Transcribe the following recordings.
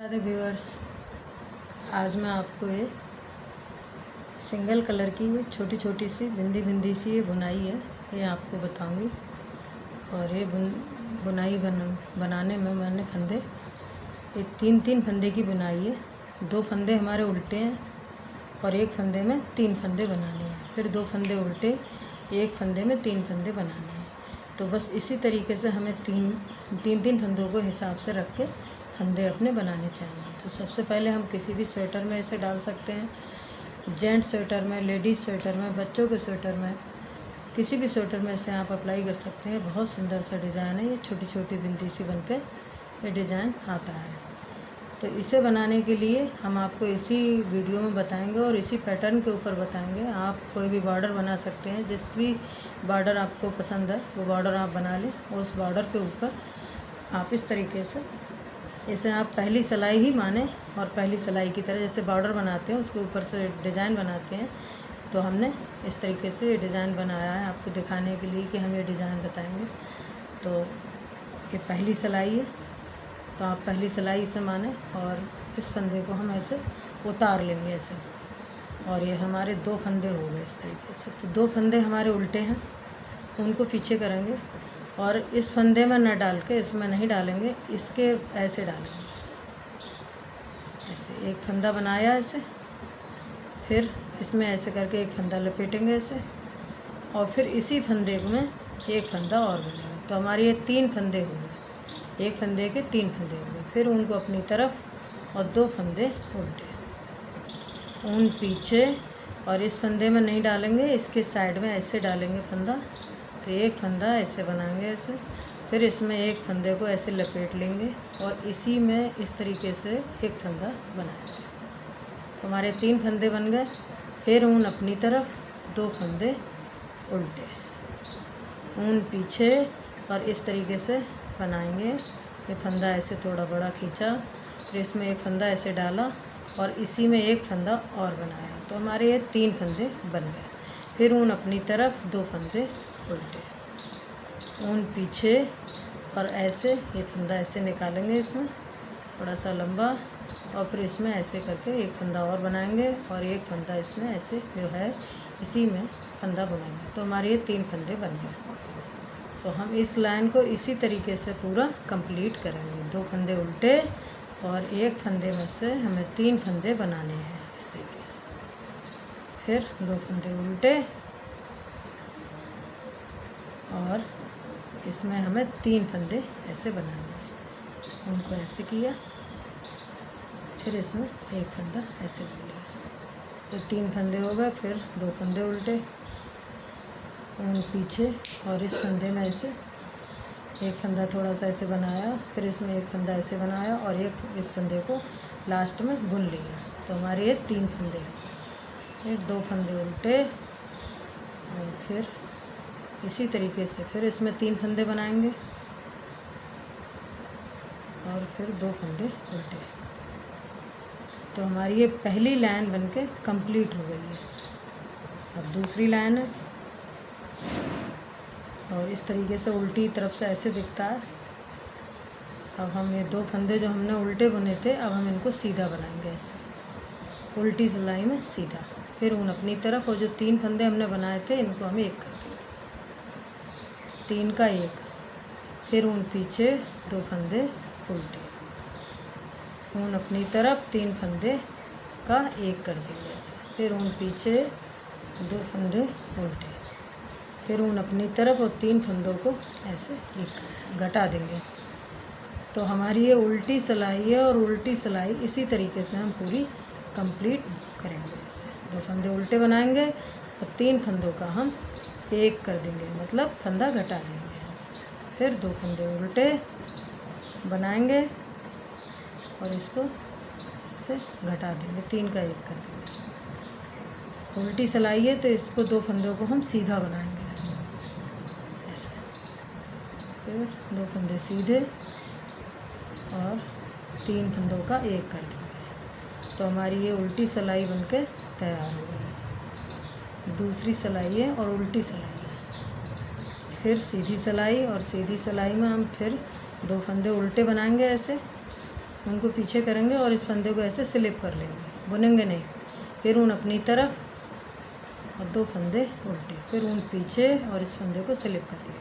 Radhe viewers, आज मैं आपको ये सिंगल कलर की छोटी छोटी सी बिंदी सी ये बुनाई है, ये आपको बताऊंगी। और ये बुनाई बनाने में मैंने फंदे ये तीन फंदे की बुनाई है। 2 फंदे हमारे उल्टे हैं और एक फंदे में 3 फंदे बनाने हैं, फिर 2 फंदे उल्टे, एक फंदे में 3 फंदे बनाने हैं। तो बस इसी तरीके से हमें तीन फंदों को हिसाब से रख के फंदे अपने बनाने चाहिए। तो सबसे पहले हम किसी भी स्वेटर में ऐसे डाल सकते हैं, जेंट्स स्वेटर में, लेडीज़ स्वेटर में, बच्चों के स्वेटर में, किसी भी स्वेटर में से आप अप्लाई कर सकते हैं। बहुत सुंदर सा डिज़ाइन है, ये छोटी छोटी बिंदी सी बनके ये डिज़ाइन आता है। तो इसे बनाने के लिए हम आपको इसी वीडियो में बताएंगे और इसी पैटर्न के ऊपर बताएंगे। आप कोई भी बॉर्डर बना सकते हैं, जिस भी बॉर्डर आपको पसंद है वो बॉर्डर आप बना लें। उस बॉर्डर के ऊपर आप इस तरीके से इसे आप पहली सिलाई ही माने और पहली सिलाई की तरह जैसे बॉर्डर बनाते हैं उसके ऊपर से डिज़ाइन बनाते हैं। तो हमने इस तरीके से ये डिज़ाइन बनाया है आपको दिखाने के लिए कि हम ये डिज़ाइन बताएंगे। तो ये पहली सिलाई है, तो आप पहली सिलाई से माने और इस फंदे को हम ऐसे उतार लेंगे ऐसे। और ये हमारे 2 फंदे हो गए इस तरीके से। तो 2 फंदे हमारे उल्टे हैं, उनको पीछे करेंगे और इस फंदे में न डाल के इसमें नहीं डालेंगे, इसके ऐसे डालेंगे। ऐसे एक फंदा बनाया ऐसे, फिर इसमें ऐसे करके एक फंदा लपेटेंगे ऐसे, और फिर इसी फंदे में एक फंदा और बनेगा। तो हमारे ये 3 फंदे हो गए, एक फंदे के 3 फंदे हो गए। फिर उनको अपनी तरफ और 2 फंदे उल्टे, ऊन पीछे, और इस फंदे में नहीं डालेंगे, इसके साइड में ऐसे डालेंगे फंदा। तो एक फंदा ऐसे बनाएंगे ऐसे, फिर इसमें एक फंदे को ऐसे लपेट लेंगे और इसी में इस तरीके से एक फंदा बनाएंगे। तो हमारे 3 फंदे बन गए। फिर ऊन अपनी तरफ, 2 फंदे उल्टे, ऊन पीछे, और इस तरीके से बनाएंगे। ये फंदा ऐसे थोड़ा बड़ा खींचा, फिर इसमें एक फंदा ऐसे डाला और इसी में एक फंदा और बनाया। तो हमारे ये 3 फंदे बन गए। फिर ऊन अपनी तरफ, 2 फंदे उल्टे, ऊन पीछे, और ऐसे ये फंदा ऐसे निकालेंगे इसमें थोड़ा सा लंबा, और फिर इसमें ऐसे करके एक फंदा और बनाएंगे और एक फंदा इसमें ऐसे जो है इसी में फंदा बनाएंगे। तो हमारे ये 3 फंदे बन गए। तो हम इस लाइन को इसी तरीके से पूरा कंप्लीट करेंगे। 2 फंदे उल्टे और एक फंदे में से हमें 3 फंदे बनाने हैं इस तरीके से। फिर 2 फंदे उल्टे और इसमें हमें 3 फंदे ऐसे बनाने हैं। उनको ऐसे किया, फिर इसमें एक फंदा ऐसे बन लिया। तो 3 फंदे हो गए। फिर 2 फंदे उल्टे, ऊन पीछे, और इस फंदे में ऐसे एक फंदा थोड़ा सा ऐसे बनाया, फिर इसमें एक फंदा ऐसे बनाया और एक इस फंदे को लास्ट में बुन लिया। तो हमारे ये 3 फंदे, फिर 2 फंदे उल्टे, और फिर इसी तरीके से फिर इसमें 3 फंदे बनाएंगे और फिर 2 फंदे उल्टे। तो हमारी ये पहली लाइन बनके कंप्लीट हो गई है। अब दूसरी लाइन है, और इस तरीके से उल्टी तरफ से ऐसे दिखता है। अब हम ये 2 फंदे जो हमने उल्टे बुने थे, अब हम इनको सीधा बनाएंगे ऐसे, उल्टी सिलाई में सीधा। फिर ऊन अपनी तरफ, और जो 3 फंदे हमने बनाए थे इनको हम एक कर देंगे, 3 का 1, फिर ऊन पीछे, 2 फंदे उल्टे, ऊन अपनी तरफ, 3 फंदे का 1 कर देंगे ऐसे, फिर ऊन पीछे, 2 फंदे उल्टे, फिर ऊन अपनी तरफ और 3 फंदों को ऐसे एक घटा देंगे। तो हमारी ये उल्टी सिलाई है, और उल्टी सिलाई इसी तरीके से हम पूरी कंप्लीट करेंगे। ऐसे 2 फंदे उल्टे बनाएंगे और 3 फंदों का हम 1 कर देंगे, मतलब फंदा घटा देंगे। फिर 2 फंदे उल्टे बनाएंगे और इसको ऐसे घटा देंगे, 3 का 1 कर देंगे। उल्टी सिलाई है तो इसको 2 फंदों को हम सीधा बनाएंगे ऐसे, फिर 2 फंदे सीधे और 3 फंदों का 1 कर देंगे। तो हमारी ये उल्टी सिलाई बनके तैयार हो गई। दूसरी सिलाई है और उल्टी सिलाई है, फिर सीधी सिलाई, और सीधी सिलाई में हम फिर 2 फंदे उल्टे बनाएंगे ऐसे, उनको पीछे करेंगे और इस फंदे को ऐसे स्लिप कर लेंगे, बुनेंगे नहीं। फिर ऊन अपनी तरफ और 2 फंदे उल्टे, फिर ऊन पीछे और इस फंदे को स्लिप कर लेंगे,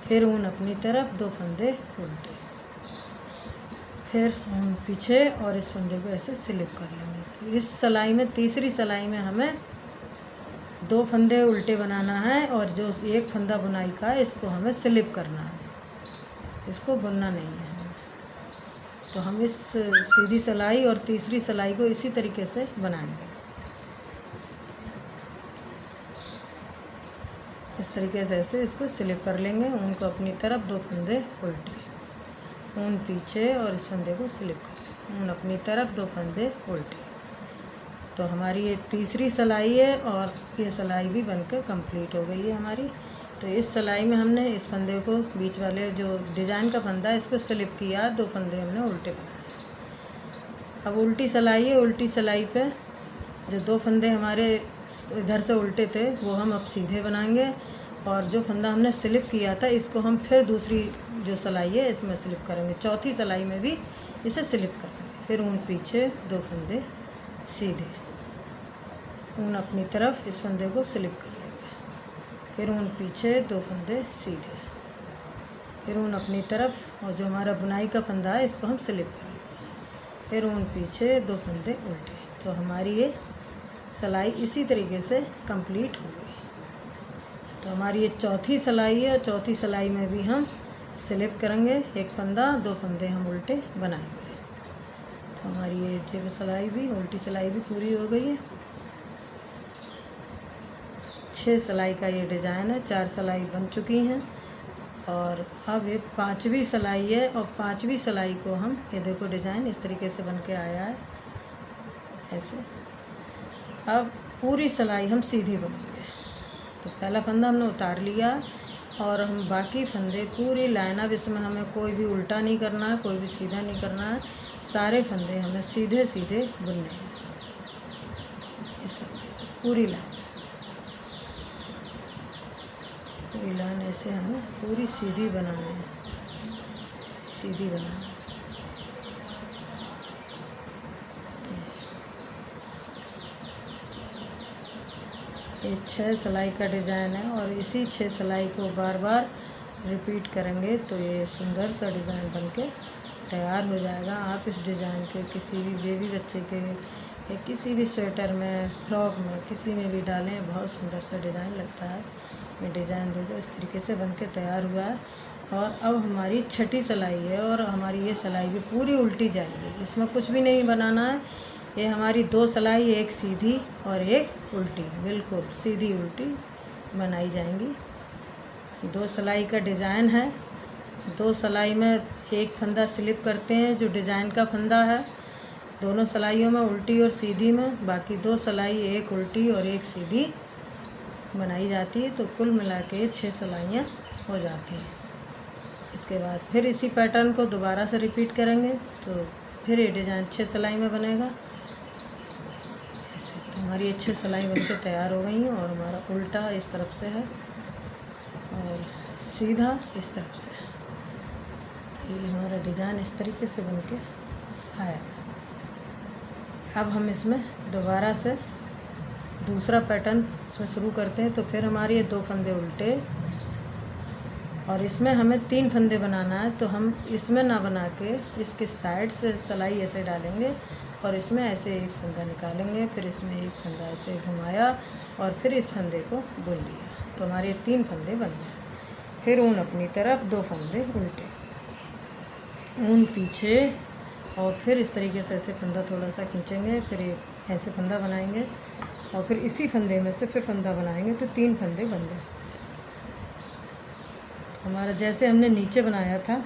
फिर ऊन अपनी तरफ 2 फंदे उल्टे, फिर ऊन पीछे और इस फंदे को ऐसे स्लिप कर लेंगे। इस सिलाई में, तीसरी सिलाई में हमें 2 फंदे उल्टे बनाना है और जो एक फंदा बुनाई का है इसको हमें स्लिप करना है, इसको बुनना नहीं है। तो हम इस सीधी सिलाई और तीसरी सिलाई को इसी तरीके से बनाएंगे। इस तरीके से ऐसे इसको स्लिप कर लेंगे, ऊन को अपनी तरफ 2 फंदे उल्टे, ऊन पीछे और इस फंदे को स्लिप कर, ऊन अपनी तरफ 2 फंदे उल्टे। तो हमारी ये तीसरी सिलाई है और ये सिलाई भी बनकर कंप्लीट हो गई है हमारी। तो इस सिलाई में हमने इस फंदे को, बीच वाले जो डिज़ाइन का फंदा है, इसको स्लिप किया, 2 फंदे हमने उल्टे बनाए। अब उल्टी सिलाई है, उल्टी सिलाई पे जो 2 फंदे हमारे इधर से उल्टे थे वो हम अब सीधे बनाएंगे, और जो फंदा हमने स्लिप किया था इसको हम फिर दूसरी जो सिलाई है इसमें स्लिप करेंगे। चौथी सिलाई में भी इसे स्लिप करेंगे। फिर ऊन पीछे, 2 फंदे सीधे, ऊन अपनी तरफ इस फंदे को स्लिप कर लेंगे, फिर ऊन पीछे, 2 फंदे सीधे, फिर ऊन अपनी तरफ और जो हमारा बुनाई का फंदा है इसको हम स्लिप कर लेंगे, फिर ऊन पीछे, 2 फंदे उल्टे। तो हमारी ये सिलाई इसी तरीके से कंप्लीट हो गई। तो हमारी ये चौथी सिलाई है, और चौथी सिलाई में भी हम स्लिप करेंगे, एक फंदा, 2 फंदे हम उल्टे बनाएंगे। तो हमारी ये जो सिलाई भी, उल्टी सिलाई भी पूरी हो गई है। 6 सिलाई का ये डिज़ाइन है, 4 सिलाई बन चुकी हैं और अब ये 5वीं सिलाई है। और 5वीं सिलाई को हम, ये देखो डिज़ाइन इस तरीके से बन के आया है ऐसे। अब पूरी सिलाई हम सीधी बनाएंगे। तो पहला फंदा हमने उतार लिया और हम बाकी फंदे पूरी लाइन, अब इसमें हमें कोई भी उल्टा नहीं करना है, कोई भी सीधा नहीं करना है, सारे फंदे हमें सीधे सीधे बुनने हैं इस तरीके से। पूरी लाइन ऐसे हमें पूरी सीधी बनानी है, सीधी बनाना है। ये 6 सिलाई का डिज़ाइन है और इसी 6 सिलाई को बार बार रिपीट करेंगे तो ये सुंदर सा डिज़ाइन बनके तैयार हो जाएगा। आप इस डिज़ाइन के किसी भी बेबी बच्चे के या किसी भी स्वेटर में, फ्रॉक में, किसी में भी डालें, बहुत सुंदर सा डिज़ाइन लगता है। ये डिज़ाइन देखो इस तरीके से बनके तैयार हुआ है। और अब हमारी 6ठी सिलाई है और हमारी ये सिलाई भी पूरी उल्टी जाएगी, इसमें कुछ भी नहीं बनाना है। ये हमारी 2 सिलाई, एक सीधी और एक उल्टी, बिल्कुल सीधी उल्टी बनाई जाएंगी। 2 सिलाई का डिज़ाइन है, 2 सिलाई में एक फंदा स्लिप करते हैं जो डिज़ाइन का फंदा है, दोनों सिलाइयों में उल्टी और सीधी में, बाकी 2 सिलाई, एक उल्टी और एक सीधी बनाई जाती है। तो कुल मिला के 6 सिलाइयाँ हो जाती हैं। इसके बाद फिर इसी पैटर्न को दोबारा से रिपीट करेंगे तो फिर ये डिज़ाइन 6 सिलाई में बनेगा। तो हमारी ये 6 सिलाई बनके तैयार हो गई हैं और हमारा उल्टा इस तरफ से है और सीधा इस तरफ से है। तो ये हमारा डिज़ाइन इस तरीके से बनके आया। अब हम इसमें दोबारा से दूसरा पैटर्न इसमें शुरू करते हैं। तो फिर हमारे ये 2 फंदे उल्टे और इसमें हमें 3 फंदे बनाना है। तो हम इसमें ना बना के इसके साइड से सिलाई ऐसे डालेंगे और इसमें ऐसे एक फंदा निकालेंगे, फिर इसमें एक फंदा ऐसे घुमाया और फिर इस फंदे को बुन लिया। तो हमारे 3 फंदे बन गए। फिर ऊन अपनी तरफ, 2 फंदे उल्टे, ऊन पीछे और फिर इस तरीके से ऐसे फंदा थोड़ा सा खींचेंगे, फिर एक ऐसे फंदा बनाएंगे और फिर इसी फंदे में से फिर फंदा बनाएंगे। तो 3 फंदे बन गए। हमारा जैसे हमने नीचे बनाया था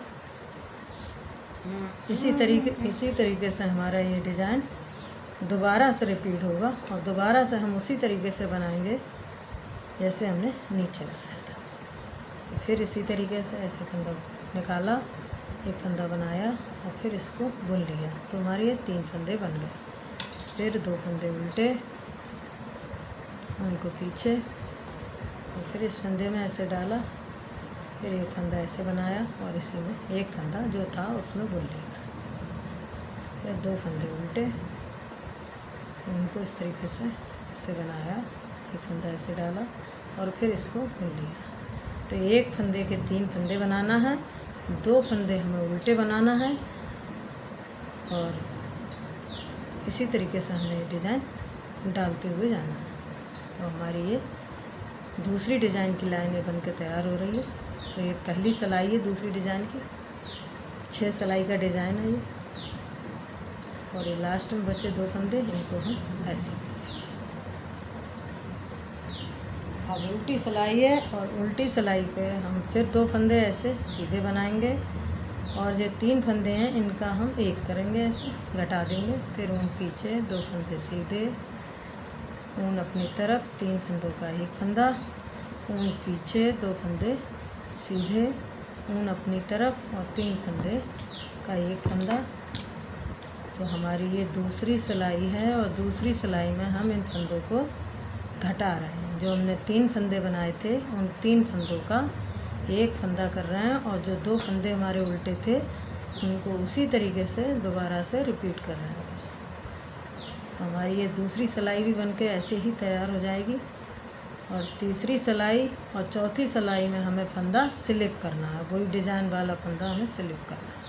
इसी तरीके से हमारा ये डिज़ाइन दोबारा से रिपीट होगा और दोबारा से हम उसी तरीके से बनाएंगे जैसे हमने नीचे लगाया था। तो फिर इसी तरीके से ऐसे फंदा निकाला, एक फंदा बनाया और फिर इसको बुन लिया। तो हमारे ये 3 फंदे बन गए। फिर 2 फंदे उल्टे, उनको पीछे और फिर इस फंदे में ऐसे डाला, फिर एक फंदा ऐसे बनाया और इसी में एक फंदा जो था उसमें बुन लिया। या 2 फंदे उल्टे, उनको इस तरीके से बनाया, एक फंदा ऐसे डाला और फिर इसको बुन लिया। तो एक फंदे के 3 फंदे बनाना है, 2 फंदे हमें उल्टे बनाना है और इसी तरीके से हमें ये डिज़ाइन डालते हुए जाना है। तो हमारी ये दूसरी डिज़ाइन की लाइनें बन के तैयार हो रही है। तो ये पहली सिलाई है दूसरी डिज़ाइन की, 6 सिलाई का डिज़ाइन है ये, और ये लास्ट में बचे 2 फंदे, इनको हम ऐसे। अब उल्टी सिलाई है और उल्टी सिलाई पे हम फिर 2 फंदे ऐसे सीधे बनाएंगे और जो 3 फंदे हैं इनका हम एक करेंगे, ऐसे घटा देंगे। फिर ऊन पीछे 2 फंदे सीधे, ऊन अपनी तरफ, 3 फंदों का एक फंदा, ऊन पीछे 2 फंदे सीधे, ऊन अपनी तरफ और 3 फंदे का एक फंदा। तो हमारी ये दूसरी सिलाई है और दूसरी सिलाई में हम इन फंदों को घटा रहे हैं। जो हमने 3 फंदे बनाए थे उन 3 फंदों का एक फंदा कर रहे हैं और जो 2 फंदे हमारे उल्टे थे उनको उसी तरीके से दोबारा से रिपीट कर रहे हैं बस। तो हमारी ये दूसरी सिलाई भी बनके ऐसे ही तैयार हो जाएगी। और तीसरी सिलाई और चौथी सिलाई में हमें फंदा स्लिप करना है, वही डिज़ाइन वाला फंदा हमें स्लिप करना है।